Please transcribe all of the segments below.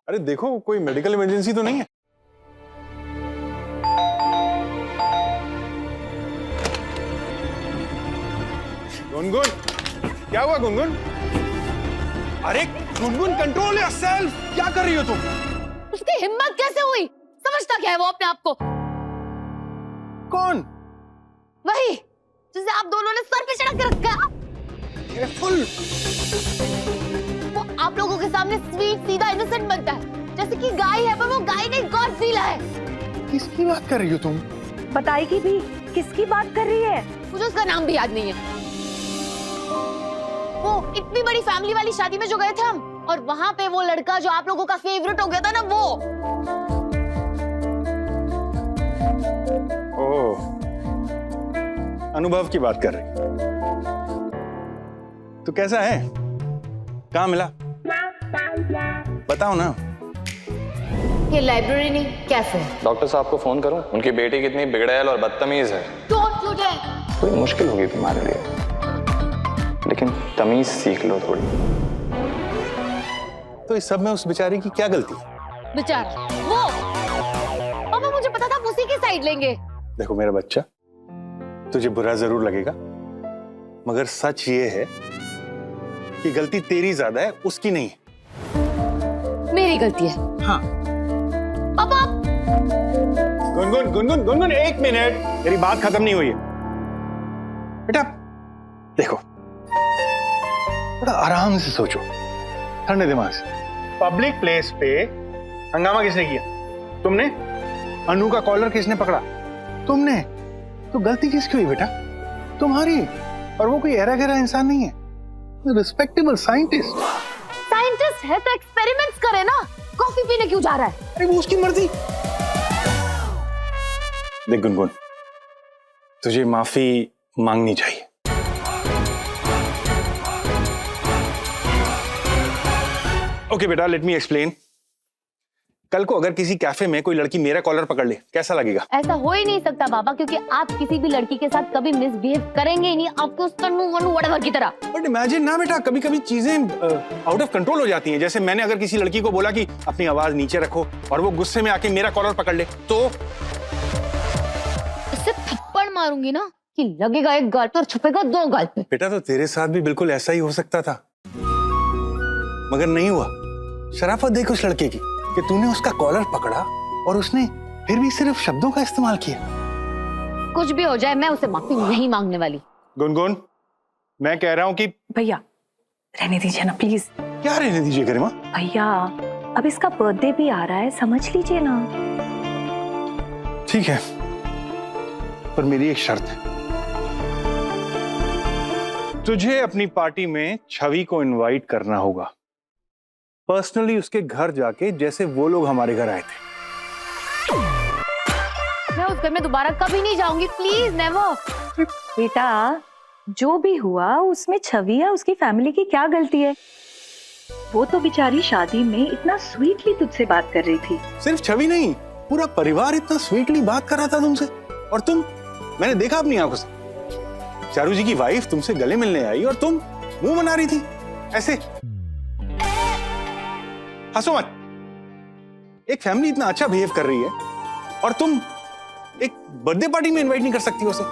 अरे देखो कोई मेडिकल इमरजेंसी तो नहीं है? गुनगुन, क्या हुआ गुनगुन? अरे गुनगुन, कंट्रोल योरसेल्फ। क्या कर रही हो तुम? उसकी हिम्मत कैसे हुई? समझता क्या है वो अपने आप को? कौन? वही जिसे आप दोनों ने सर पे चढ़ा के रखा है। केयरफुल। वो आप लोगों के सामने स्वीट, सीधा, इनोसेंट बनता है, जैसे कि गाय है, पर वो गाय नहीं, गॉडजिला है। किसकी बात कर रही हो तुम? बताएगी भी किसकी बात कर रही है? मुझे उसका नाम भी याद नहीं है। वो इतनी बड़ी फैमिली वाली शादी में जो गए थे हम, और वहां पे वो लड़का जो आप लोगों का फेवरेट हो गया था ना, वो। ओह, अनुभव की बात कर रही। तो कैसा है? कहाँ मिला? बताओ ना। ये लाइब्रेरी नहीं, कैफे है। डॉक्टर साहब को फोन करूं? उनकी बेटी कितनी बिगड़ैल और बदतमीज है। Don't you dare. थोड़ी मुश्किल होगी तुम्हारे लिए, लेकिन तमीज सीख लो थोड़ी। तो इस सब में उस बेचारी की क्या गलती? बेचारा वो। पापा, मुझे पता था आप उसी की साइड लेंगे। देखो मेरा बच्चा, तुझे बुरा जरूर लगेगा, मगर सच ये है कि गलती तेरी ज्यादा है, उसकी नहीं है। मेरी गलती है। हाँ। पापा। गुनगुन गुनगुन गुनगुन, एक मिनट, तेरी बात खत्म नहीं हुई है। बेटा देखो, थोड़ा आराम से सोचो, ठंडे दिमाग से। पब्लिक प्लेस पे हंगामा किसने किया? तुमने। अनु का कॉलर किसने पकड़ा? तुमने। तो गलती किसकी हुई बेटा? तुम्हारी। और वो कोई ऐरा गहरा इंसान नहीं है, रिस्पेक्टेबल साइंटिस्ट। साइंटिस्ट है तो एक्सपेरिमेंट्स करे ना। कॉफी पीने क्यों जा रहा है? अरे वो उसकी मर्जी। देख गुनगुन, तुझे माफी मांगनी चाहिए। ओके बेटा, लेट मी एक्सप्लेन। कल को अगर किसी कैफे में कोई लड़की मेरा कॉलर पकड़ ले, कैसा लगेगा? ऐसा हो ही नहीं सकता बाबा, क्योंकि आप किसी भी लड़की के साथ कभी मिसबिहेव करेंगे ही नहीं, आपको उस तन्नू वन्नू व्हाटएवर की तरह। बट इमेजिन ना बेटा, कभी कभी चीजें आउट ऑफ कंट्रोल हो जाती हैं। जैसे मैंने अगर किसी लड़की को बोला कि अपनी आवाज नीचे रखो, और वो गुस्से में आके मेरा कॉलर पकड़ ले, तो इससे थप्पड़ मारूंगी ना कि लगेगा एक गाल पे और छुपेगा दो गाल पे। बेटा तो तेरे साथ भी बिल्कुल ऐसा ही हो सकता था, मगर नहीं हुआ। शराफत देख उस लड़के की कि तूने उसका कॉलर पकड़ा और उसने फिर भी सिर्फ शब्दों का इस्तेमाल किया। कुछ भी हो जाए, मैं उसे माफी नहीं मांगने वाली। गुनगुन, मैं कह रहा हूँ कि भैया रहने दीजिए ना प्लीज। क्या रहने दीजिए गरिमा? भैया अब इसका बर्थडे भी आ रहा है, समझ लीजिए ना। ठीक है, पर मेरी एक शर्त है। तुझे अपनी पार्टी में छवि को इनवाइट करना होगा, पर्सनली उसके घर जाके, जैसे वो लोग हमारे घर आए थे। मैं उस घर में दोबारा कभी नहीं जाऊंगी, प्लीज नेवर। बेटा जो भी हुआ उसमें छवि या उसकी फैमिली की क्या गलती है? वो तो बेचारी शादी में इतना स्वीटली तुझसे बात कर रही थी। सिर्फ छवि नहीं, पूरा परिवार इतना स्वीटली बात कर रहा था तुमसे, और तुम, मैंने देखा अपनी आंखों से। चारू जी की वाइफ तुमसे गले मिलने आई और तुम मुंह बना रही थी ऐसे। हंसो मत। एक फैमिली इतना अच्छा बिहेव कर रही है और तुम एक बर्थडे पार्टी में इनवाइट नहीं कर सकती उसे।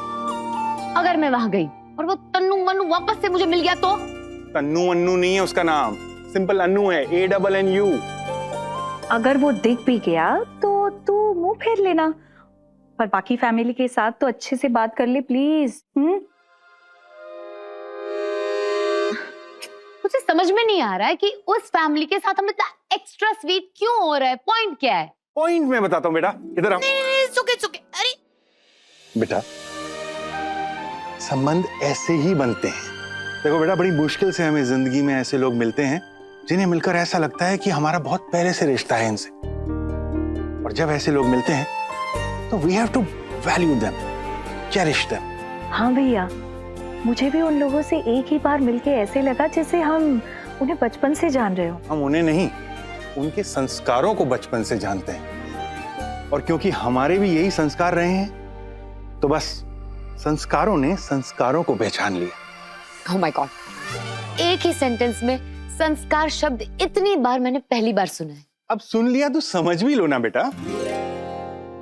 अगर मैं वहां गई और वो तन्नू मन्नू वापस से मुझे मिल गया तो? तन्नू अन्नू नहीं है उसका नाम, सिंपल अन्नू है, ANNU। अगर वो दिख भी गया तो तू मुंह फेर लेना, पर बाकी फैमिली के साथ तो अच्छे से बात कर ले प्लीज। मुझे समझ में नहीं आ रहा है कि उस फैमिली के साथ हम इतना एक्स्ट्रा स्वीट क्यों हो रहा है, पॉइंट क्या है? पॉइंट मैं बताता हूँ बेटा, इधर आओ। नहीं, सुके सुके। अरे बेटा, संबंध ऐसे ही बनते हैं। देखो बेटा, बड़ी मुश्किल से हमें जिंदगी में ऐसे लोग मिलते हैं जिन्हें मिलकर ऐसा लगता है कि हमारा बहुत पहले से रिश्ता है इनसे। और जब ऐसे लोग मिलते हैं तो we have to value them, cherish them. हाँ भैया, मुझे भी उन लोगों से एक ही बार मिलके ऐसे लगा जैसे हम उन्हें बचपन से जान रहे हो। हम उन्हें नहीं, उनके संस्कारों को बचपन से जानते हैं, और क्योंकि हमारे भी यही संस्कार रहे हैं तो बस संस्कारों ने संस्कारों को पहचान लिया। ओह माय गॉड, एक ही सेंटेंस में संस्कार शब्द इतनी बार मैंने पहली बार सुना है। अब सुन लिया तो समझ भी लो ना बेटा।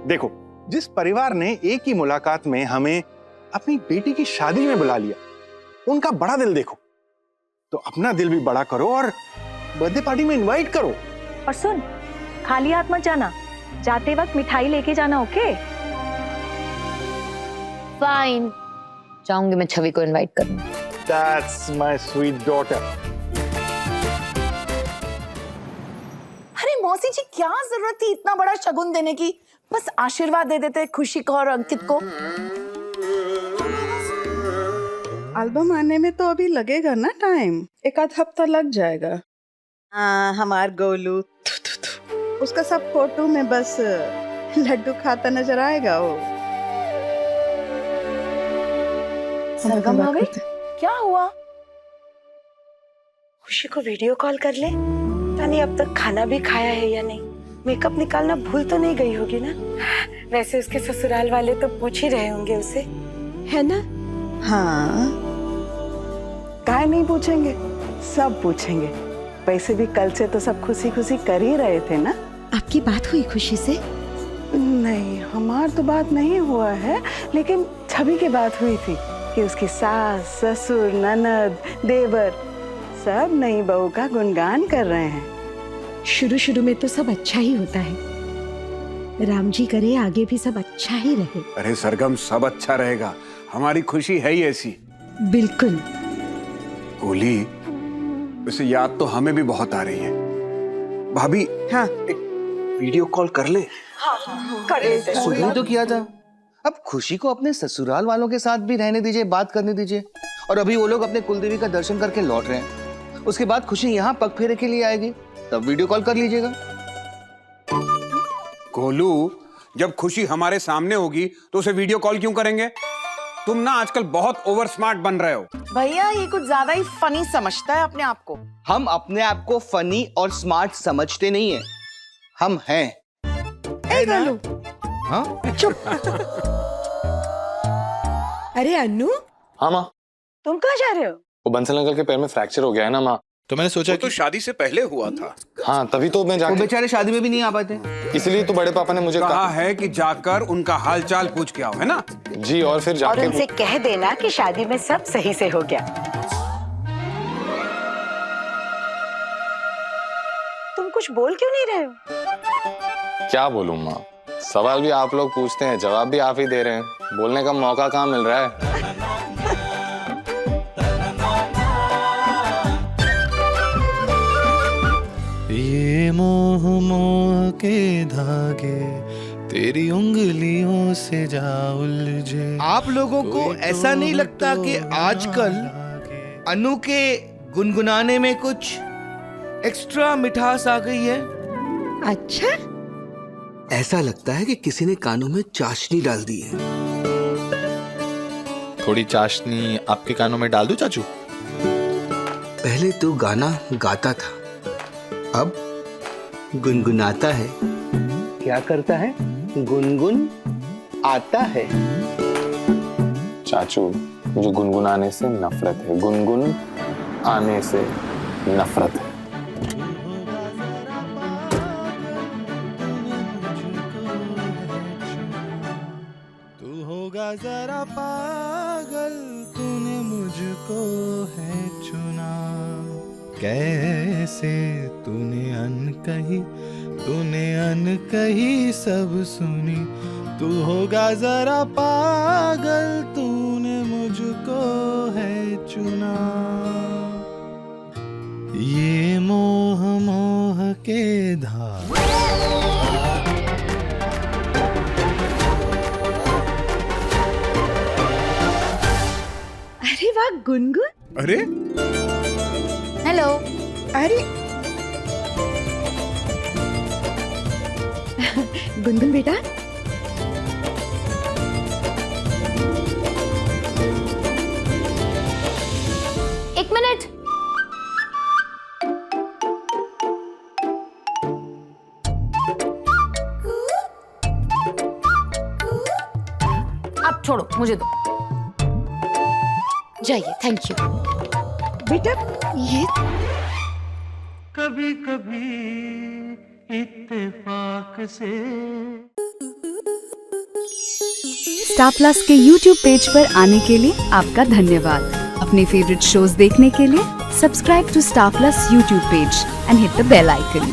देखो, जिस परिवार ने एक ही मुलाकात में हमें अपनी बेटी की शादी में बुला लिया, उनका बड़ा दिल देखो, तो अपना दिल भी बड़ा करो और बर्थडे पार्टी में इनवाइट करो। और सुन, खाली हाथ मत जाना, जाते वक्त मिठाई लेके जाना, ओके? फाइन, जाऊंगी मैं छवि को इनवाइट करने। That's my sweet daughter. अरे मौसी जी, क्या जरूरत थी इतना बड़ा शगुन देने की? बस आशीर्वाद दे देते खुशी को और अंकित को। एल्बम आने में तो अभी लगेगा ना टाइम, एक आध हफ्ता लग जाएगा। हाँ, हमार गोलू उसका सब फोटो में बस लड्डू खाता नजर आएगा वो। सरगम आ गई? क्या हुआ? खुशी को वीडियो कॉल कर ले। तानी अब तक खाना भी खाया है या नहीं, मेकअप निकालना भूल तो नहीं गई होगी ना? वैसे उसके ससुराल वाले तो पूछ ही रहे होंगे उसे, है ना? हाँ, काहे नहीं पूछेंगे, सब पूछेंगे। वैसे भी कल से तो सब खुशी खुशी कर ही रहे थे ना। आपकी बात हुई खुशी से? नहीं, हमार तो बात नहीं हुआ है, लेकिन छवि की बात हुई थी कि उसकी सास, ससुर, ननद, देवर सब नई बहू का गुणगान कर रहे हैं। शुरू शुरू में तो सब अच्छा ही होता है, राम जी करे आगे भी सब अच्छा ही रहे। अरे सरगम, सब अच्छा रहेगा, हमारी खुशी है ही ऐसी। बिल्कुल। गोली, वैसे याद तो हमें भी बहुत आ रही है। भाभी, हाँ, एक वीडियो कॉल कर ले। शुरू तो किया था, अब खुशी को अपने ससुराल वालों के साथ भी रहने दीजिए, बात करने दीजिए। और अभी वो लोग अपने कुलदेवी का दर्शन करके लौट रहे हैं, उसके बाद खुशी यहाँ पग फेरे के लिए आएगी, तब वीडियो कॉल कर लीजिएगा। गोलू, जब खुशी हमारे सामने होगी तो उसे वीडियो कॉल क्यों करेंगे? तुम ना आजकल बहुत ओवर स्मार्ट बन रहे हो। भैया, ये कुछ ज्यादा ही फनी समझता है अपने आप को। हम अपने आप को फनी और स्मार्ट समझते नहीं है, हम हैं। हाँ? अरे अन्नू, हाँ माँ, तुम कहाँ जा रहे हो? वो बंसल अंकल के पैर में फ्रैक्चर हो गया है ना माँ, तो मैंने सोचा तो शादी से पहले हुआ था। हाँ, तभी तो मैं वो जाके, बेचारे शादी में भी नहीं आ पाते। इसलिए तो बड़े पापा ने मुझे कहा है कि जाकर उनका हाल चाल पूछ के आओ, है ना? जी, और फिर और जाके उनसे कह देना कि शादी में सब सही से हो गया। तुम कुछ बोल क्यों नहीं रहे हो? क्या बोलूं माँ, सवाल भी आप लोग पूछते हैं, जवाब भी आप ही दे रहे हैं, बोलने का मौका कहाँ मिल रहा है? ये मोह मोह के धागे तेरी उंगलियों से जा उलझे। आप लोगों को ऐसा नहीं लगता कि आजकल अनु के गुनगुनाने में कुछ एक्स्ट्रा मिठास आ गई है? अच्छा, ऐसा लगता है कि किसी ने कानों में चाशनी डाल दी है। थोड़ी चाशनी आपके कानों में डाल दूं चाचू? पहले तो गाना गाता था, अब गुनगुनाता है। क्या करता है? गुनगुन आता है। चाचू, मुझे गुनगुनाने से नफरत है, गुनगुन आने से नफरत है। तू होगा जरा पागल, तूने मुझको है चुना। कैसे तूने अनकही सब सुनी। तू होगा जरा पागल, तूने मुझको है चुना। ये मोह मोह के धागे। अरे वाह गुनगुन। अरे हेलो। अरे गुनगुन बेटा, एक मिनट। आप छोड़ो, मुझे दो। जाइए, थैंक यू। बेटा ये कभी कभी इत्तेफाक से। स्टार प्लस के YouTube पेज पर आने के लिए आपका धन्यवाद। अपने फेवरेट शोज देखने के लिए subscribe to Star Plus YouTube page and hit the bell icon.